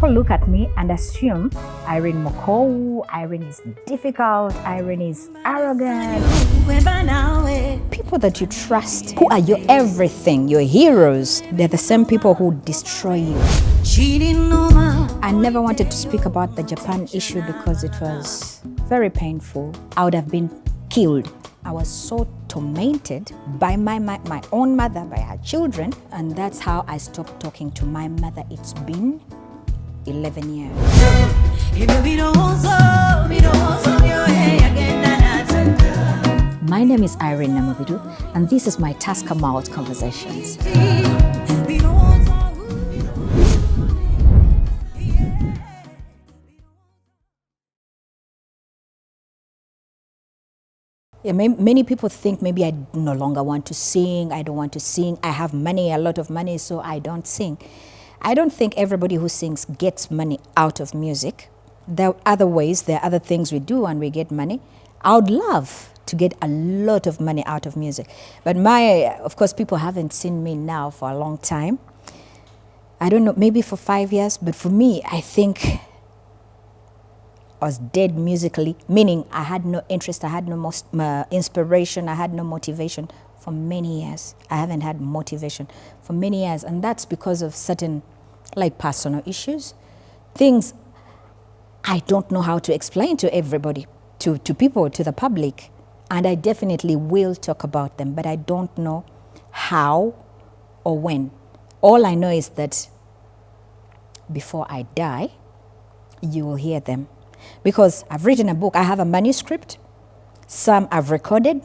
People look at me and assume IRYN Mokou, IRYN is difficult, IRYN is arrogant. People that you trust, who are your everything, your heroes, they're the same people who destroy you. I never wanted to speak about the Japan issue because it was very painful. I would have been killed. I was so tormented by my own mother, by her children, and that's how I stopped talking to my mother. It's been 11 years. My name is IRYN NAMUBIRU, and this is my Tusker Malt ConverSessions. Yeah, many people think maybe I no longer want to sing, I don't want to sing, I have money, a lot of money, so I don't sing. I don't think everybody who sings gets money out of music. There are other ways, there are other things we do and we get money. I would love to get a lot of money out of music. But of course, people haven't seen me now for a long time. I don't know, maybe for 5 years, but for me, I think I was dead musically, meaning I had no interest, I had no inspiration, I had no motivation for many years. I haven't had motivation for many years, and that's because of certain personal issues, things I don't know how to explain to everybody, to people, to the public, and I definitely will talk about them, but I don't know how or when. All I know is that before I die, you will hear them. Because I've written a book, I have a manuscript, some I've recorded,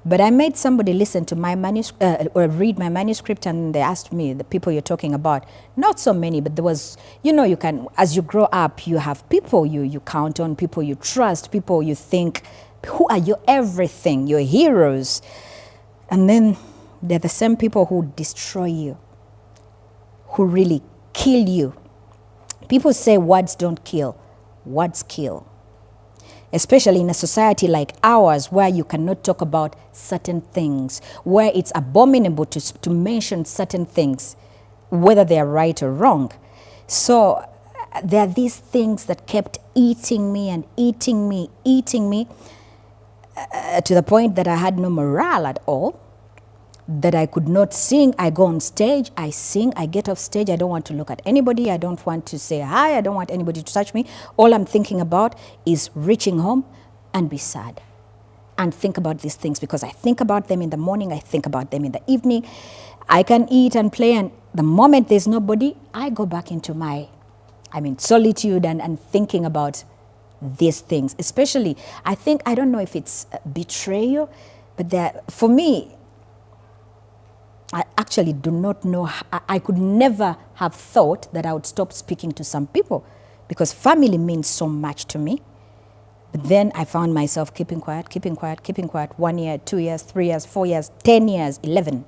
but I made somebody listen to my manuscript, or read my manuscript, and they asked me, the people you're talking about, not so many, but there was, you can, as you grow up, you have people you count on, people you trust, people you think, who are your everything, your heroes. And then they're the same people who destroy you, who really kill you. People say words don't kill. Words kill. Especially in a society like ours, where you cannot talk about certain things, where it's abominable to mention certain things, whether they are right or wrong. So there are these things that kept eating me and eating me, to the point that I had no morale at all, that I could not sing. I go on stage, I sing, I get off stage, I don't want to look at anybody, I don't want to say hi, I don't want anybody to touch me. All I'm thinking about is reaching home and be sad and think about these things, because I think about them in the morning, I think about them in the evening. I can eat and play, and the moment there's nobody, I go back into solitude and thinking about these things. Especially, I don't know if it's betrayal, but for me, I actually do not know. I could never have thought that I would stop speaking to some people, because family means so much to me. But then I found myself keeping quiet. 1 year, 2 years, 3 years, 4 years, 10 years, 11.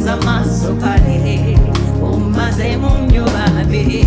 Samasokale, umaze munyobabe.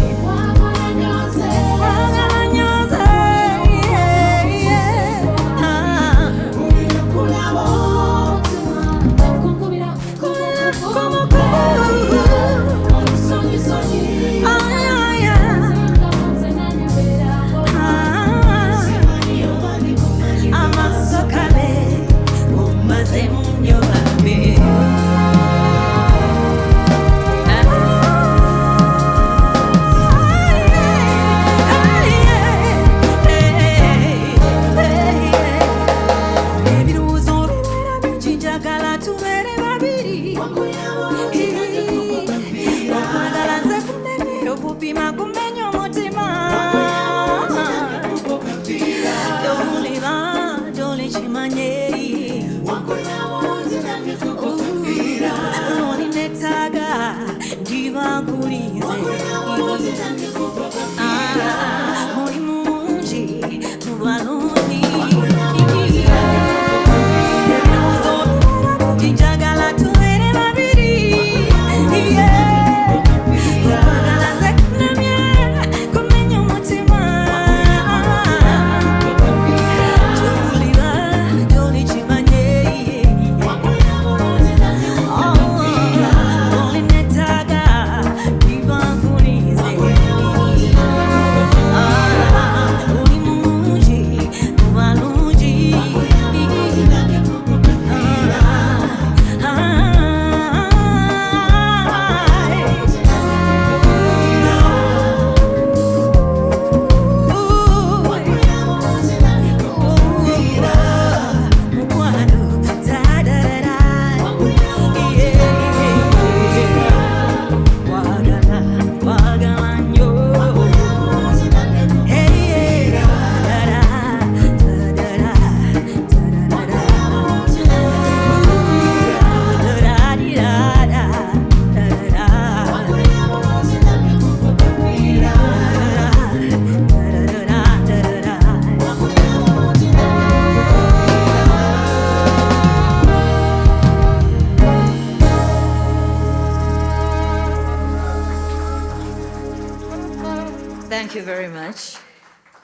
Thank you very much.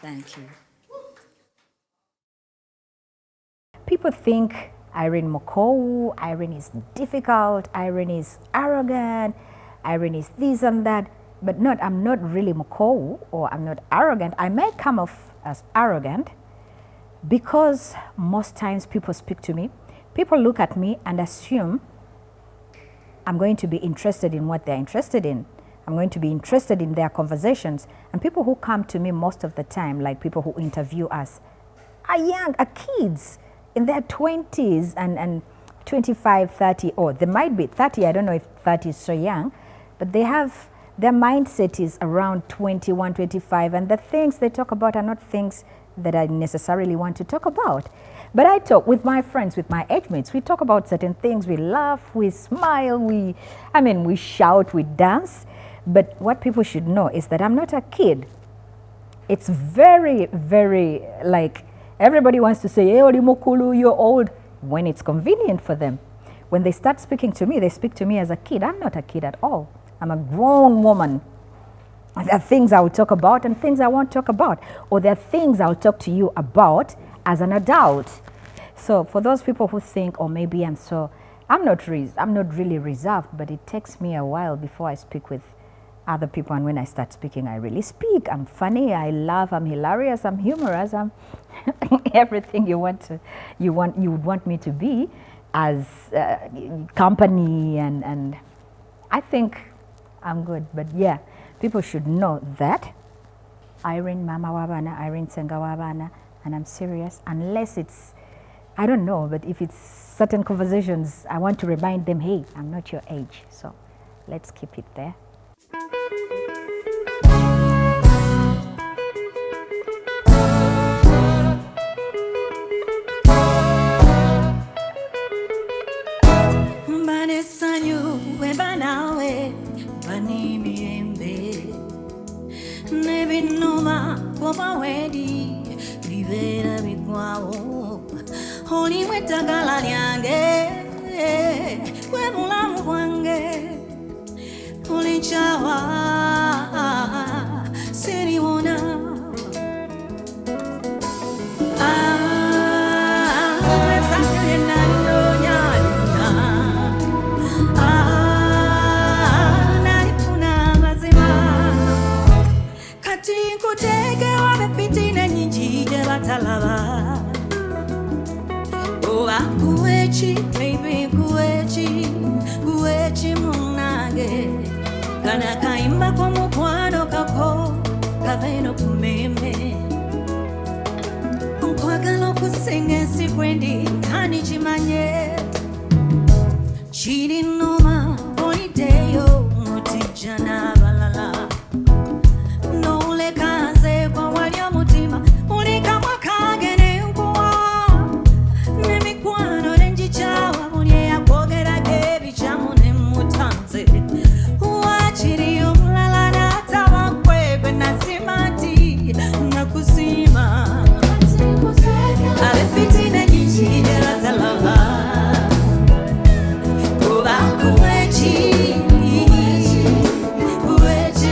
Thank you. People think IRYN Mokowu, IRYN is difficult, IRYN is arrogant, IRYN is this and that, but I'm not really Mokowu or I'm not arrogant. I may come off as arrogant because most times people speak to me, people look at me and assume I'm going to be interested in what they're interested in. I'm going to be interested in their conversations. And people who come to me most of the time, like people who interview us, are kids in their 20s and 25, 30, or they might be 30. I don't know if 30 is so young, but they have, their mindset is around 21, 25, and the things they talk about are not things that I necessarily want to talk about. But I talk with my friends, with my age mates. We talk about certain things. We laugh, we smile, we shout, we dance. But what people should know is that I'm not a kid. It's very, very like everybody wants to say, hey, Olimokulu, you're old, when it's convenient for them. When they start speaking to me, they speak to me as a kid. I'm not a kid at all. I'm a grown woman. There are things I will talk about and things I won't talk about. Or there are things I'll talk to you about as an adult. So for those people who think, or maybe I'm not really reserved, but it takes me a while before I speak with other people, and when I start speaking, I really speak. I'm funny, I laugh, I'm hilarious, I'm humorous, I'm everything you would want me to be as company, and I think I'm good. But yeah, people should know that IRYN Mama Wabana, IRYN Senga Wabana, and I'm serious, unless it's, I don't know, but if it's certain conversations, I want to remind them, hey, I'm not your age, so let's keep it there. Holy wetagala nyange, we mulamu wange. kana kaimba kwa mukwano kako kaveno kumeme nkwagala okusinga ensikwendi hani kimanye kirinoma olideyo mutijja n'abalala n'olekaze kwa wali omutima mulikamwa kage n'enkuwa n'emikwano n'enjikyawa buli eyakwogerako ebikyamu ne mutanze wakiri omulala n'ataba kwegwe nasima nti nakusima abefitina nyingira talaba kuba kuwechi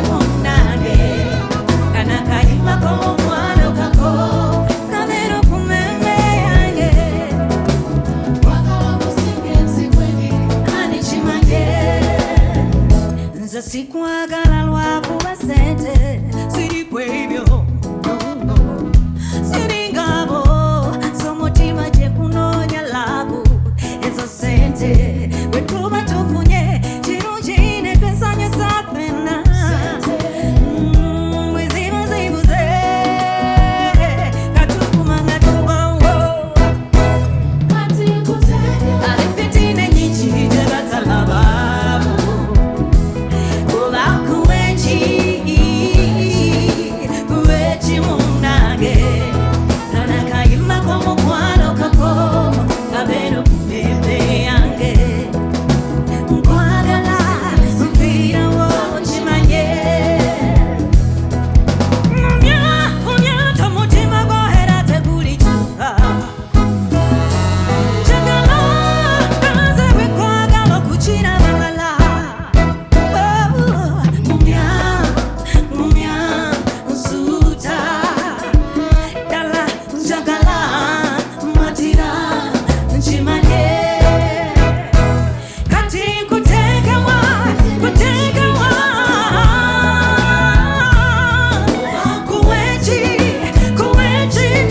munage kana kayima komwana kako kamero kumeme yange wakala kusingenzi kweni ani chimanye nza sikwagala lwakuba sente siri kwebyo siringabo somutima gye kunoonya labu ezo sente bwe tuba tufunye kirungi ne twesanyusa ffenna bwe ziba zibuze katuguma nga tubawo abefitina nyingi gye batalabaamu kuba kuwechi munage kana kayima komukwano kako kabeno kumeme yange nkwagala mpirawo kimanye unyata mutima gwohera tegulikyuka njagala nze bwe kwagala okukira balala mumya nsuuta dala njagala matira nkimanye kati nkuteekawa kuwechi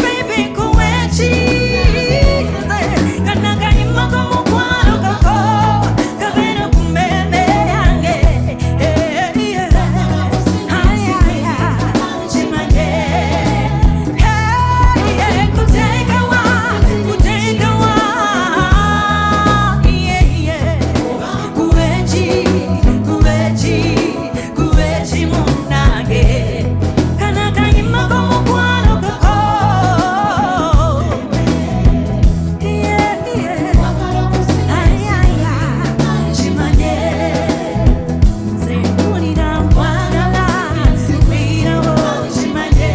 baby kuwechi kana kayima komukwano kako kabeno kumeme yange kimanye kuteekawa kuwechi munage kana kayima komukwano kako kimanye nze mpulira nkwagala mpirawo kimanye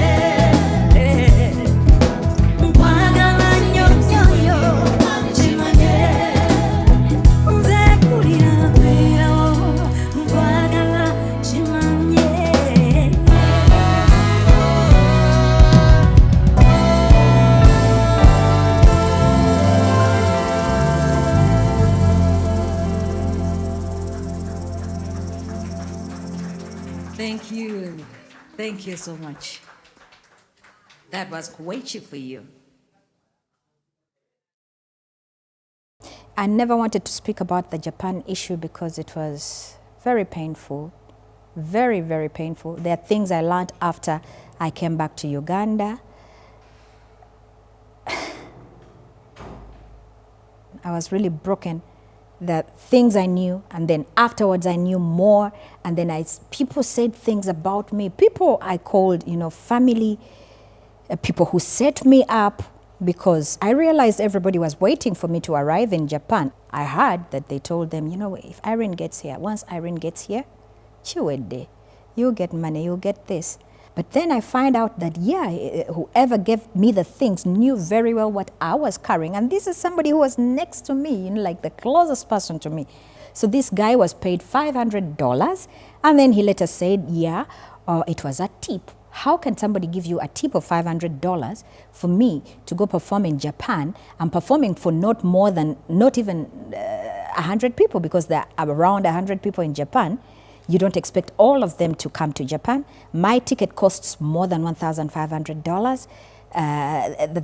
nkwagala nnyo kimanye nze mpulira mpirawo nkwagala kimanye. Thank you. Thank you so much. That was Kuwechi for you. I never wanted to speak about the Japan issue because it was very painful, very, very painful. There are things I learned after I came back to Uganda. I was really broken. The things I knew, and then afterwards I knew more, and then people said things about me. People I called, family, people who set me up, because I realized everybody was waiting for me to arrive in Japan. I heard that they told them, if IRYN gets here, once IRYN gets here, you'll get money, you'll get this. But then I find out that, whoever gave me the things knew very well what I was carrying. And this is somebody who was next to me, like the closest person to me. So this guy was paid $500. And then he later said, it was a tip. How can somebody give you a tip of $500 for me to go perform in Japan? I'm performing for not even 100 people, because there are around 100 people in Japan. You don't expect all of them to come to Japan. My ticket costs more than $1,500.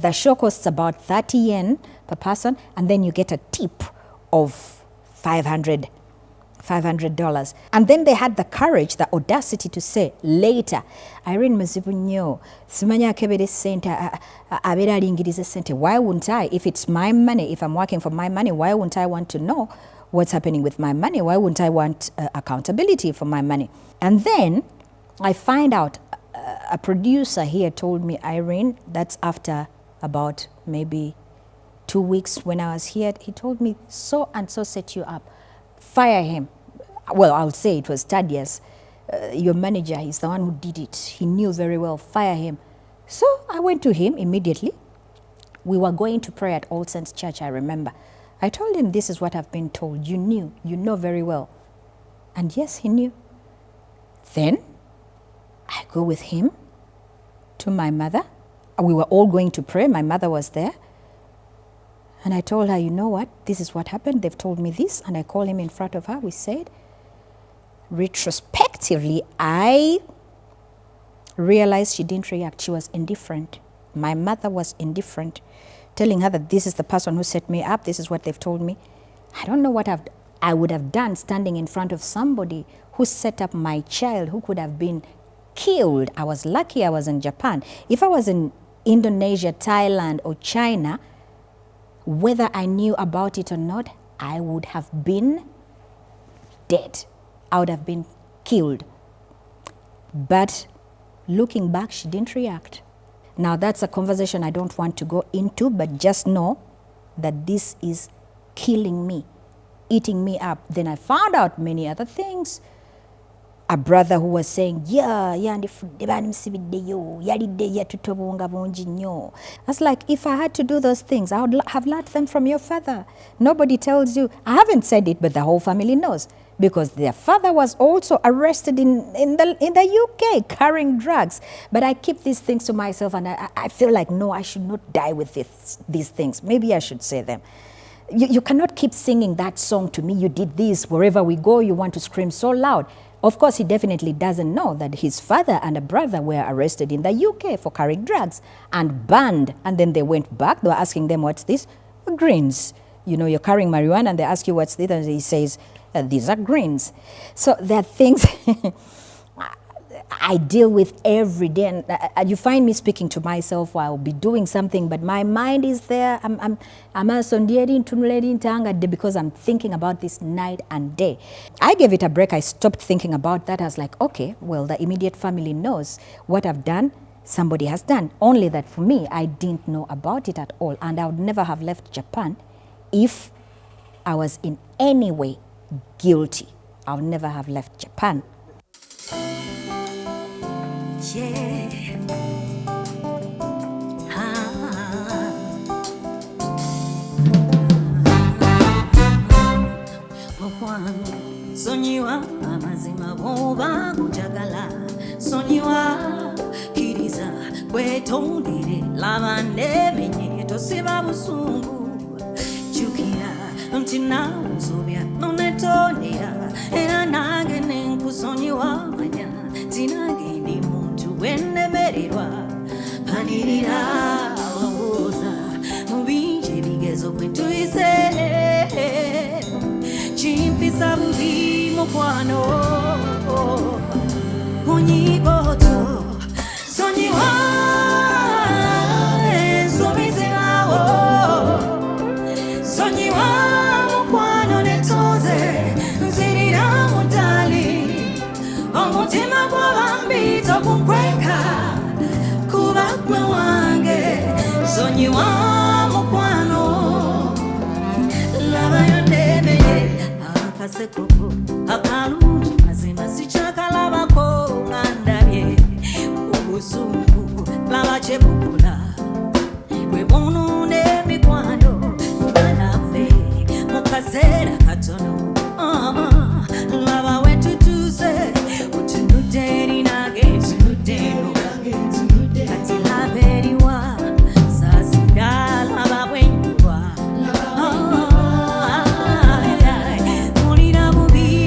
The show costs about 30 yen per person, and then you get a tip of $500. $500. And then they had the courage, the audacity to say later, IRYN muzibu nnyo, simanya akebere sente, abera alingirize sente. Why wouldn't I? If it's my money, if I'm working for my money, why wouldn't I want to know what's happening with my money? Why wouldn't I want accountability for my money? And then I find out a producer here told me, IRYN, that's after about maybe 2 weeks when I was here, he told me, so and so set you up. Fire him. Well, I'll say it was Thaddeus, your manager. He's the one who did it. He knew very well. Fire him. So I went to him immediately. We were going to pray at All Saints Church, I remember. I told him, this is what I've been told. You knew. You know very well. And yes, he knew. Then I go with him to my mother. We were all going to pray. My mother was there. And I told her, you know what? This is what happened. They've told me this. And I called him in front of her. We said, retrospectively, I realized she didn't react. She was indifferent. My mother was indifferent, telling her that this is the person who set me up. This is what they've told me. I don't know what I would have done standing in front of somebody who set up my child, who could have been killed. I was lucky I was in Japan. If I was in Indonesia, Thailand, or China, whether I knew about it or not, I would have been dead. I would have been killed. But looking back, she didn't react. Now, that's a conversation I don't want to go into, but just know that this is killing me, eating me up. Then I found out many other things. A brother who was saying, I was like, if I had to do those things, I would have learned them from your father. Nobody tells you. I haven't said it, but the whole family knows. Because their father was also arrested in the UK carrying drugs. But I keep these things to myself, and I feel like, no, I should not die with these things. Maybe I should say them. You cannot keep singing that song to me. You did this. Wherever we go, you want to scream so loud. Of course, he definitely doesn't know that his father and a brother were arrested in the UK for carrying drugs and banned. And then they went back. They were asking them, what's this? Greens. You know, you're carrying marijuana, and they ask you, what's this? And he says, these are greens. So there are things I deal with every day. And you find me speaking to myself while I'll be doing something, but my mind is there. Because I'm thinking about this night and day. I gave it a break. I stopped thinking about that. I was like, okay, well, the immediate family knows what I've done. Somebody has done. Only that for me, I didn't know about it at all. And I would never have left Japan if I was in any way guilty. I would never have left Japan. Yeah. Sonyiwa amazima boba kujagala sonyiwa kiriza kwetondere labane menye tosiba busungu chukira ntina uzobya nonetonia era nange nenkusonyiwa manya tinage ndi muntu wenemererwa panirira obuza mubinje bigezo kwetuyise chimpisa bubi mukwano unyigoto sonyiwa enzobizirawo sonyiwa mukwano netoze nzirira mutali omutima gw'abambi tokunkweka kuba gwe wange sonyiwa mukwano labayo ndebeye akasekoko akalungi mazima sichakalabako ngandabye obusungu laba kyebukula bwe bunu n'emikwano mubanaffe mu kaseera katono laba wetutuuse utunudde erinage tunudde kati laba eriwa saasira laba bwenyuwa mulira bubi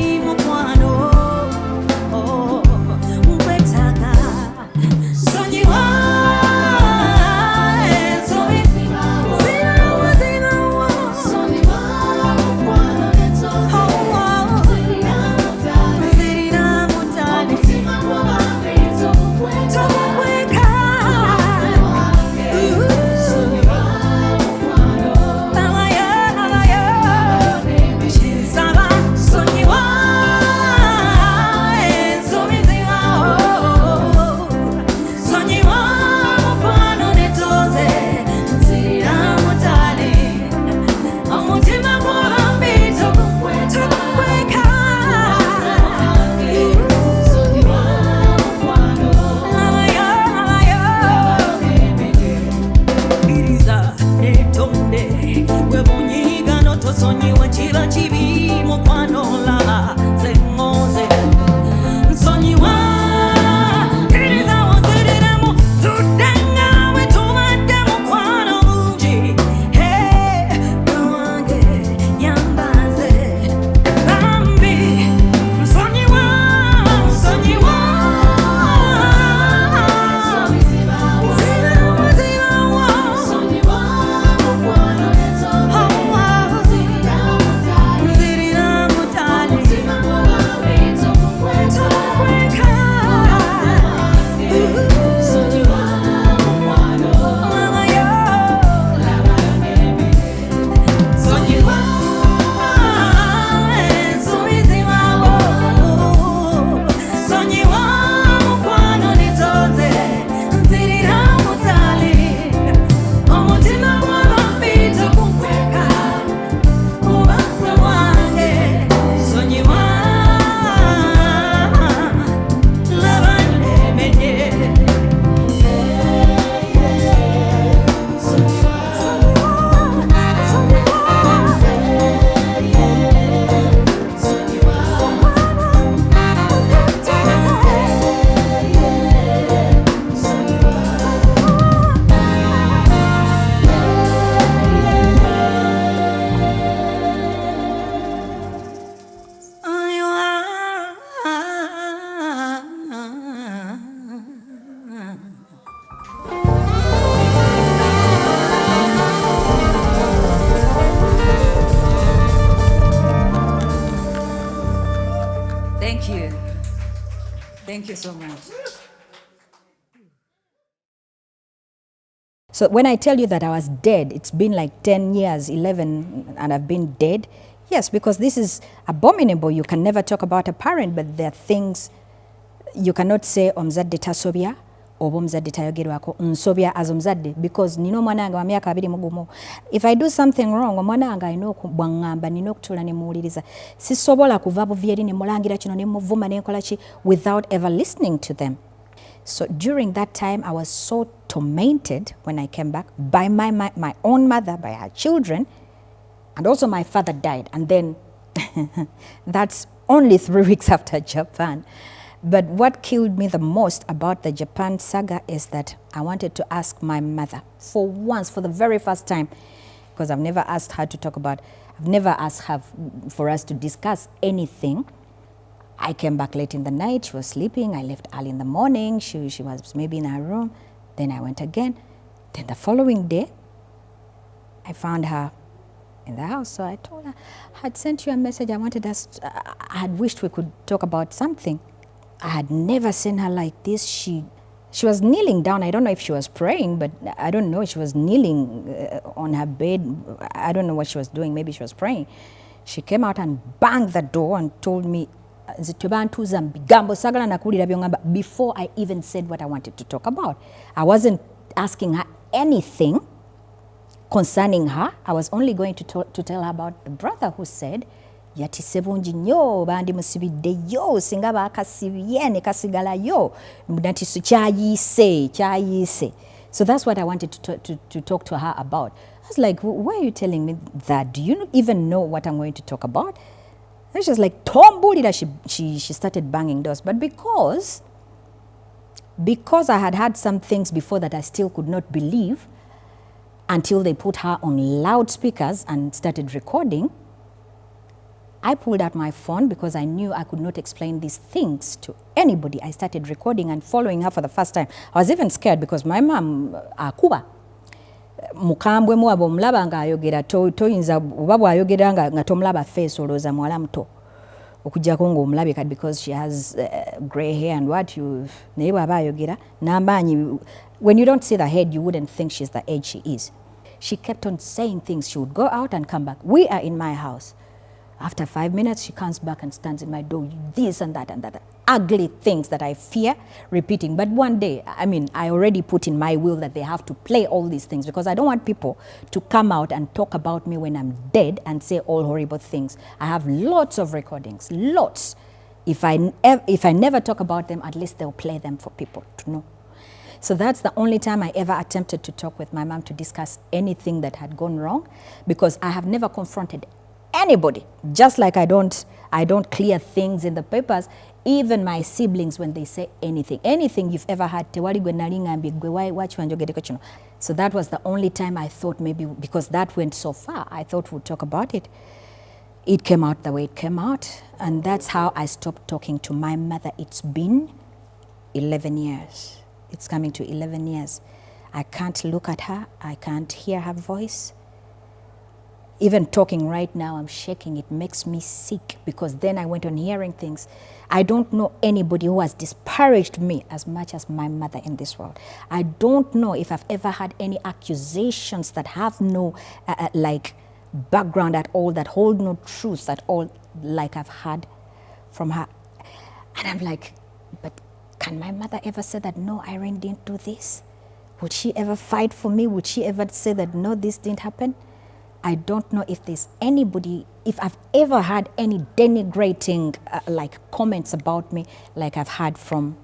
Thank you. Thank you so much. So when I tell you that I was dead, it's been like 10 years, 11, and I've been dead. Yes, because this is abominable. You can never talk about a parent, but there are things you cannot say omzadde tasobya oba omuzadde tayogerwako nsobya as omuzadde, because nina omwana wange wa myaka 21. If I do something wrong, omwana wange alina okubwaŋŋamba, nina okutuula ne muwuliriza. Sisobola kuva buvyeri ne mulangira kino ne muvuma ne nkola ki without ever listening to them. So during that time, I was so tormented when I came back by my own mother, by her children, and also my father died. And then that's only 3 weeks after Japan. But what killed me the most about the Japan saga is that I wanted to ask my mother for once, for the very first time, because I've never asked her to talk about, I've never asked her for us to discuss anything. I came back late in the night, she was sleeping, I left early in the morning, she was maybe in her room, then I went again. Then the following day, I found her in the house, so I told her, I had sent you a message, I had wished we could talk about something. I had never seen her like this. She was kneeling down. I don't know if she was praying, but I don't know. She was kneeling on her bed. I don't know what she was doing. Maybe she was praying. She came out and banged the door and told me, before I even said what I wanted to talk about. I wasn't asking her anything concerning her. I was only going to tell her about the brother who said, yatise bungi nnyo bandi musibiddeyo singa baakasibye ne kasigalayo nati kyayise. So that's what I wanted to talk to her about. I was like, why are you telling me that? Do you even know what I'm going to talk about? And she was like, tombulira. She started banging doors. But because I had had some things before that I still could not believe until they put her on loudspeakers and started recording, I pulled out my phone because I knew I could not explain these things to anybody. I started recording and following her for the first time. I was even scared because my mom, akuba, mukambwe muwabo omulaba nga ayogera toyinza oba bw'ayogera nga tomulaba face olowooza muwala muto okujjako ng'omulabika because she has grey hair and what you naye bw'aba ayogera n'amaanyi. When you don't see the head, you wouldn't think she's the age she is. She kept on saying things. She would go out and come back. We are in my house. After 5 minutes, she comes back and stands in my door, this and that and that. Ugly things that I fear repeating. But one day, I already put in my will that they have to play all these things because I don't want people to come out and talk about me when I'm dead and say all horrible things. I have lots of recordings, lots. If I never talk about them, at least they'll play them for people to know. So that's the only time I ever attempted to talk with my mom to discuss anything that had gone wrong, because I have never confronted anybody. Just like I don't clear things in the papers. Even my siblings, when they say anything you've ever had, so that was the only time I thought maybe, because that went so far, I thought we'd talk about it. It came out the way it came out, and that's how I stopped talking to my mother. It's been 11 years. It's coming to 11 years. I can't look at her. I can't hear her voice. Even talking right now, I'm shaking. It makes me sick, because then I went on hearing things. I don't know anybody who has disparaged me as much as my mother in this world. I don't know if I've ever had any accusations that have no like background at all, that hold no truth at all, like I've had from her. And I'm like, but can my mother ever say that, no, IRYN didn't do this? Would she ever fight for me? Would she ever say that, no, this didn't happen? I don't know if there's anybody, if I've ever had any denigrating like comments about me like I've had from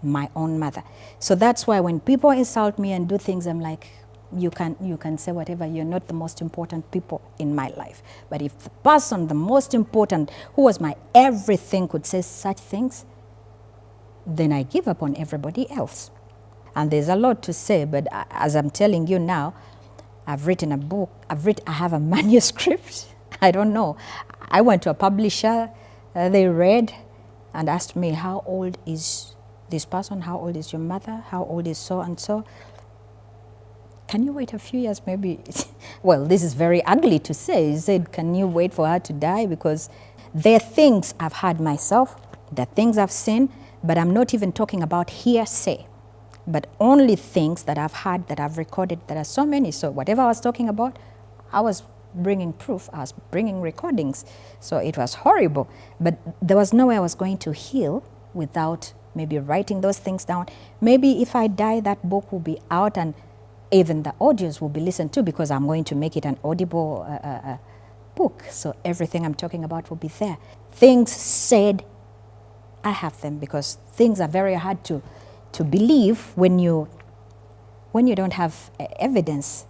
my own mother. So that's why when people insult me and do things, I'm like, you can say whatever, you're not the most important people in my life. But if the person, the most important, who was my everything, could say such things, then I give up on everybody else. And there's a lot to say, but as I'm telling you now, I've written a book, I have a manuscript. I don't know. I went to a publisher, they read and asked me, how old is this person? How old is your mother? How old is so and so? Can you wait a few years maybe? Well, this is very ugly to say. He said, can you wait for her to die? Because there are things I've had myself, there are things I've seen, but I'm not even talking about hearsay, but only things that I've had, that I've recorded. There are so many. So whatever I was talking about, I was bringing proof, I was bringing recordings. So it was horrible. But there was no way I was going to heal without maybe writing those things down. Maybe if I die, that book will be out and even the audios will be listened to, because I'm going to make it an audible book. So everything I'm talking about will be there. Things said, I have them, because things are very hard to believe when you don't have evidence.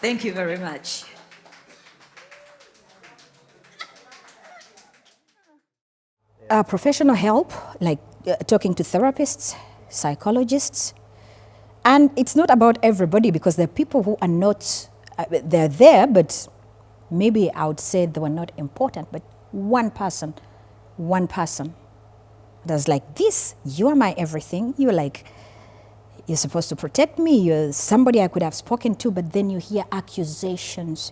Thank you very much. Professional help, like talking to therapists, psychologists. And it's not about everybody, because there are people who are not, they're there, but maybe I would say they were not important. But one person that's like, this, you are my everything. You're like, you're supposed to protect me. You're somebody I could have spoken to, but then you hear accusations.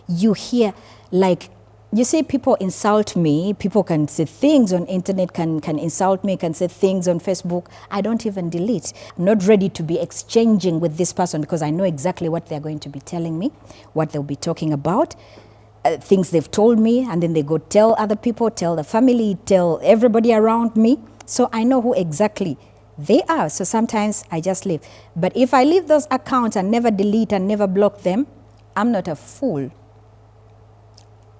You hear, like, you see people insult me. People can say things on internet, can insult me, can say things on Facebook. I don't even delete. I'm not ready to be exchanging with this person, because I know exactly what they're going to be telling me, what they'll be talking about, things they've told me, and then they go tell other people, tell the family, tell everybody around me. So I know who exactly they are. So sometimes I just leave. But if I leave those accounts and never delete and never block them, I'm not a fool.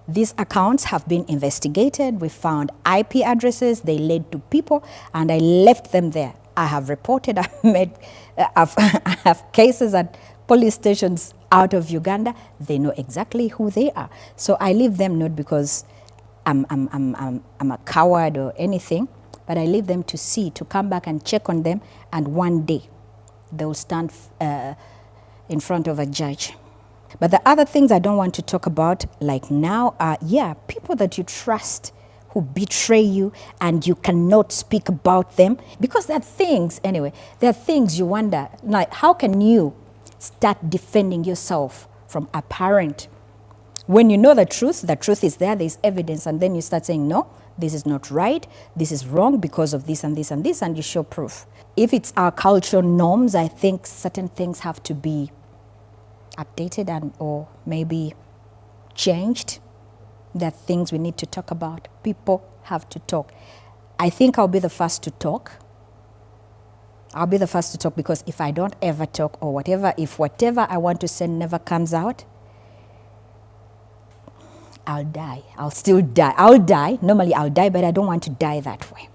These accounts have been investigated. We found IP addresses. They led to people, and I left them there. I have reported. I have cases at police stations out of Uganda. They know exactly who they are. So I leave them not because I'm a coward or anything, but I leave them to come back and check on them, and one day they will stand in front of a judge. But the other things I don't want to talk about, like now, are, people that you trust who betray you and you cannot speak about them. Because there are things, anyway, there are things you wonder, like, how can you start defending yourself from a parent? When you know the truth is there's evidence, and then you start saying, no, this is not right, this is wrong because of this and this and this, and you show proof. If it's our cultural norms, I think certain things have to be updated and or maybe changed. There are things we need to talk about. People have to talk. I think I'll be the first to talk. I'll be the first to talk, because if I don't ever talk, or whatever, if whatever I want to say never comes out, I'll die. I'll still die. I'll die. Normally I'll die, but I don't want to die that way.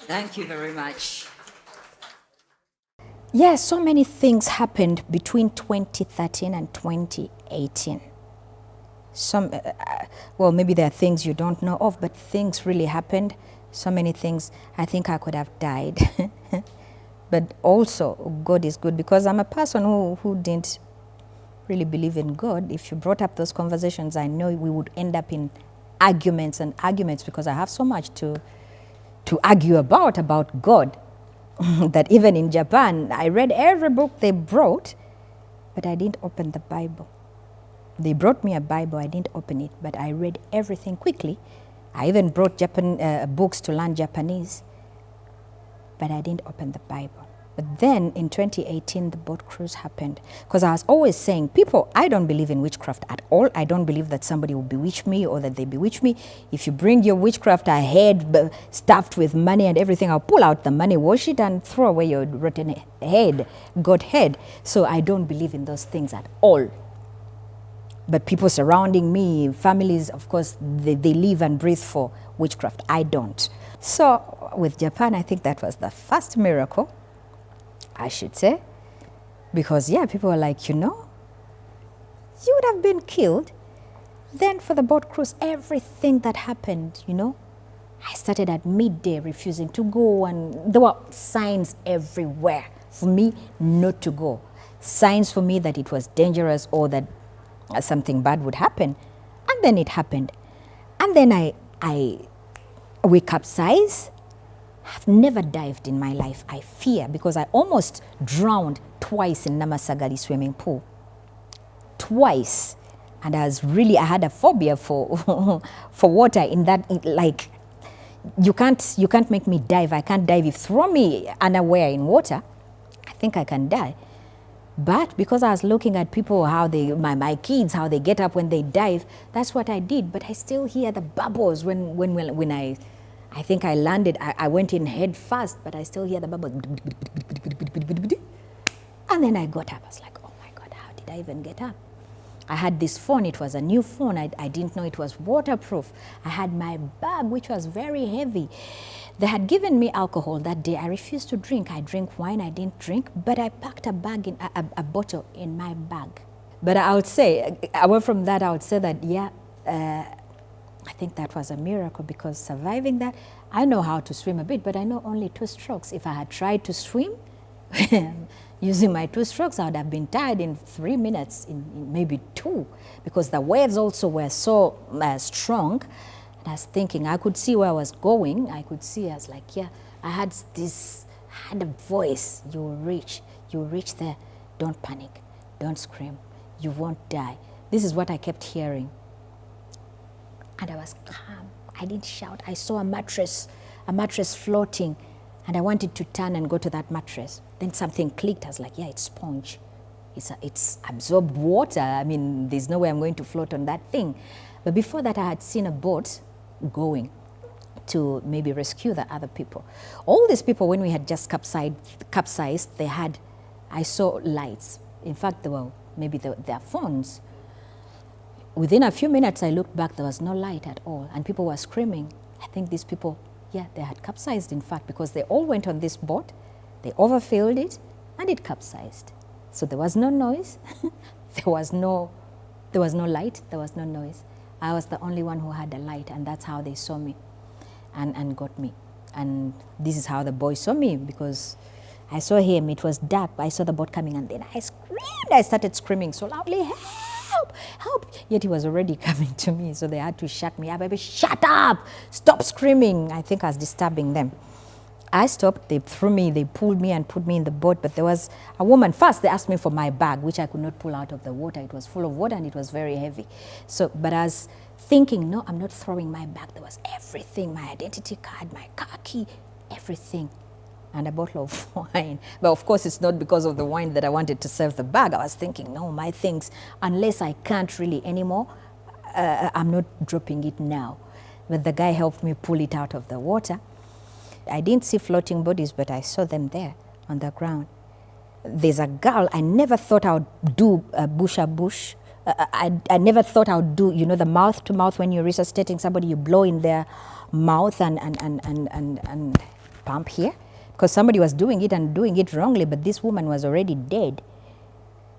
Thank you very much. Yes, so many things happened between 2013 and 2018. Well, maybe there are things you don't know of, but things really happened. So many things. I think I could have died. But also, God is good, because I'm a person who didn't really believe in God. If you brought up those conversations, I know we would end up in arguments and arguments, because I have so much to argue about God. That even in Japan, I read every book they brought, but I didn't open the Bible. They brought me a Bible, I didn't open it, but I read everything quickly. I even brought books to learn Japanese, but I didn't open the Bible. But then in 2018, the boat cruise happened. Because I was always saying, people, I don't believe in witchcraft at all. I don't believe that somebody will bewitch me or that they bewitch me. If you bring your witchcraft ahead, stuffed with money and everything, I'll pull out the money, wash it, and throw away your rotten head, God head. So I don't believe in those things at all. But people surrounding me, families, of course, they live and breathe for witchcraft. I don't. So with Japan, I think that was the first miracle, I should say. Because, yeah, people were like, you would have been killed. Then for the boat cruise, everything that happened, I started at midday refusing to go, and there were signs everywhere for me not to go. Signs for me that it was dangerous or that something bad would happen. And then it happened. And then we capsized. I've never dived in my life. I fear, because I almost drowned twice in Namasagali swimming pool. Twice. And I had a phobia for for water, in that, like, you can't make me dive. I can't dive. If you throw me unaware in water, I think I can die. But because I was looking at people, how my kids, how they get up when they dive, that's what I did. But I still hear the bubbles when I think I landed. I went in head first, but I still hear the bubbles. And then I got up. I was like, oh my God, how did I even get up? I had this phone. It was a new phone. I didn't know it was waterproof. I had my bag, which was very heavy. They had given me alcohol that day. I refused to drink. I drink wine. I didn't drink. But I packed a bottle in my bag. But I would say, away from that, I would say that, yeah, I think that was a miracle, because surviving that, I know how to swim a bit, but I know only 2 strokes. If I had tried to swim using my 2 strokes, I would have been tired in 3 minutes, in maybe 2, because the waves also were so strong. And I was thinking, I could see where I was going. I was like, yeah, I had a voice. You will reach there. Don't panic. Don't scream. You won't die. This is what I kept hearing. And I was calm. I didn't shout. I saw a mattress floating, and I wanted to turn and go to that mattress. Then something clicked. I was like, yeah, it's sponge. It's absorbed water. I mean, there's no way I'm going to float on that thing. But before that, I had seen a boat going to maybe rescue the other people. All these people, when we had just capsized, I saw lights. In fact, maybe their phones. Within a few minutes, I looked back, there was no light at all, and people were screaming. I think these people, yeah, they had capsized, in fact, because they all went on this boat, they overfilled it, and it capsized. So there was no noise, there was no light, there was no noise. I was the only one who had a light, and that's how they saw me and got me. And this is how the boy saw me, because I saw him, it was dark, I saw the boat coming, and then I screamed. I started screaming so loudly, help, help. Yet he was already coming to me, so they had to shut me up. Baby, shut up, stop screaming. I think I was disturbing them. I stopped, they pulled me and put me in the boat, but there was a woman. First, they asked me for my bag, which I could not pull out of the water. It was full of water and it was very heavy. But I was thinking, no, I'm not throwing my bag. There was everything, my identity card, my car key, everything, and a bottle of wine. But of course, it's not because of the wine that I wanted to serve the bag. I was thinking, no, my things, unless I can't really anymore, I'm not dropping it now. But the guy helped me pull it out of the water. I didn't see floating bodies, but I saw them there on the ground. There's a girl, I never thought I would do bush. I never thought I would do, the mouth to mouth when you're resuscitating somebody, you blow in their mouth and pump here, because somebody was doing it and doing it wrongly, but this woman was already dead.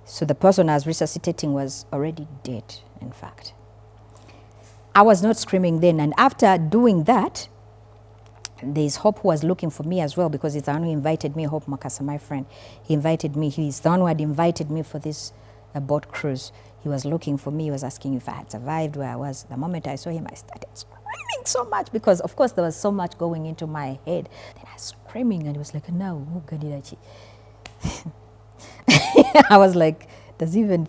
So the person I was resuscitating was already dead, in fact. I was not screaming then. And after doing that, there's Hope who was looking for me as well, because it's the one who invited me, Hope Makasa, my friend. He invited me. He's the one who had invited me for this boat cruise. He was looking for me. He was asking if I had survived where I was. The moment I saw him, I started screaming so much, because, of course, there was so much going into my head. Then I was screaming, and he was like, no, Gadidachi. I was like, does he even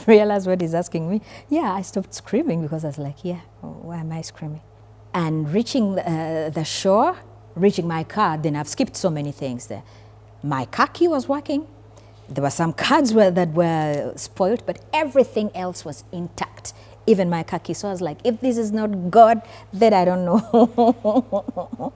realize what he's asking me? Yeah, I stopped screaming, because I was like, yeah, why am I screaming? And reaching the shore, reaching my car, then I've skipped so many things there. My car key was working. There were some cards that were spoiled, but everything else was intact, even my car key. So I was like, if this is not God, then I don't know.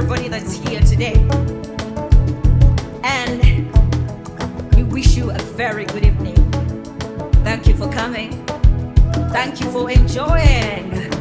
everybody that's here today. And we wish you a very good evening. Thank you for coming. Thank you for enjoying.